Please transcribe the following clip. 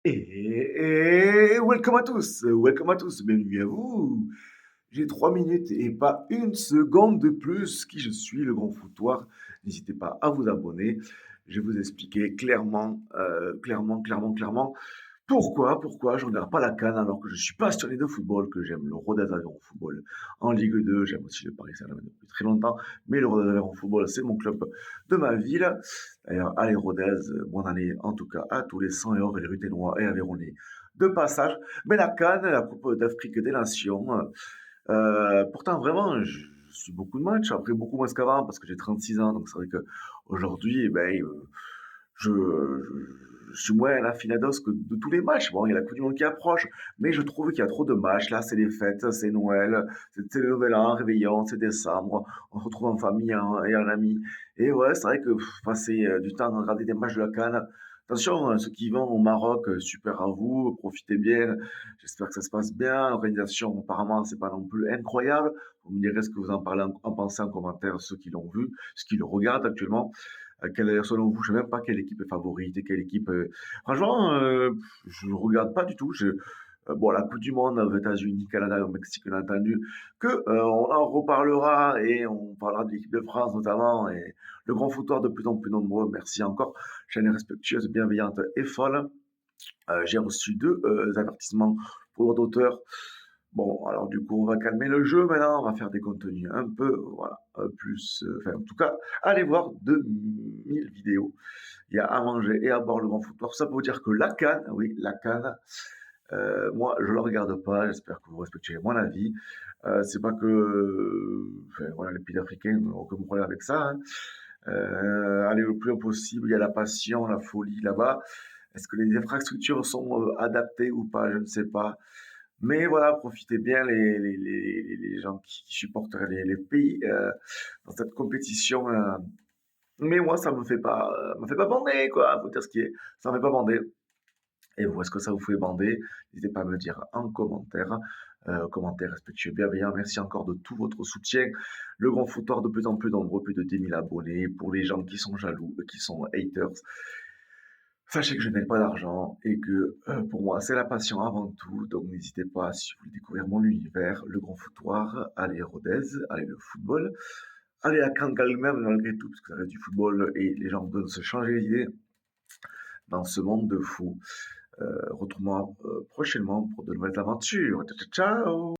Et welcome à tous, bienvenue à vous. J'ai 3 minutes et pas une seconde de plus. Qui je suis, le grand foutoir. N'hésitez pas à vous abonner. Je vais vous expliquer clairement, pourquoi je regarde pas la CAN alors que je suis passionné de football, que j'aime le Rodez Aviron Football en Ligue 2, j'aime aussi le Paris Saint-Germain depuis très longtemps, mais le Rodez Aviron Football, c'est mon club de ma ville. D'ailleurs, allez Rodez, bonne année en tout cas à tous les 100 et or et les Ruténois et Aveyronais de passage. Mais la CAN, la Coupe d'Afrique des Nations, pourtant vraiment, je suis beaucoup de matchs, après beaucoup moins qu'avant parce que j'ai 36 ans, donc c'est vrai qu'aujourd'hui, eh ben, je, je suis moins affinados que de tous les matchs. Bon, il y a la Coupe du Monde qui approche, mais je trouve qu'il y a trop de matchs. Là, c'est les fêtes, c'est Noël, c'est le Nouvel An, Réveillon, c'est décembre. On se retrouve en famille et en amis. Et ouais, c'est vrai que passer du temps à regarder des matchs de la CAN. Attention, ceux qui vont au Maroc, super à vous, profitez bien. J'espère que ça se passe bien. L'organisation, apparemment, c'est pas non plus incroyable. Vous me direz ce que vous en parlez en pensez en commentaire, ceux qui l'ont vu, ceux qui le regardent actuellement. Selon vous, je sais même pas quelle équipe est favorite et quelle équipe. Franchement, je ne regarde pas du tout. Bon, la Coupe du Monde aux États-Unis, Canada et au Mexique, on a entendu que on en reparlera et on parlera de l'équipe de France notamment et le grand foutoir de plus en plus nombreux. Merci encore, chaîne respectueuse, bienveillante et folle. J'ai reçu deux avertissements pour d'auteurs. Bon, alors du coup, on va calmer le jeu maintenant, on va faire des contenus un peu, voilà, plus, enfin, en tout cas, allez voir 2000 vidéos. Il y a à manger et à boire le grand foutoir. Tout ça pour vous dire que la CAN, oui, la CAN, moi, je ne la regarde pas. J'espère que vous respecterez mon avis. C'est pas que, enfin, voilà, les pays africains n'ont aucun problème avec ça, hein. Aller le plus loin possible. Il y a la passion, la folie là-bas. Est-ce que les infrastructures sont adaptées ou pas? Je ne sais pas. Mais voilà, profitez bien les gens qui supportent les pays dans cette compétition. Mais moi, ça me fait pas bander, quoi. Faut dire ce qui est. Ça me fait pas bander. Et vous, est-ce que ça vous fait bander? N'hésitez pas à me le dire en commentaire. Commentaire respectueux, bienveillant. Merci encore de tout votre soutien. Le grand foutoir de plus en plus nombreux, plus de 10 000 abonnés. Pour les gens qui sont jaloux, qui sont haters, sachez que je n'ai pas d'argent et que pour moi, c'est la passion avant tout. Donc n'hésitez pas, si vous voulez découvrir mon univers, le grand foutoir, allez Rodez, allez le football, allez à Cancale même malgré tout, parce que ça reste du football et les gens doivent se changer les idées dans ce monde de fou. Retrouve-moi prochainement pour de nouvelles aventures. Ciao, ciao!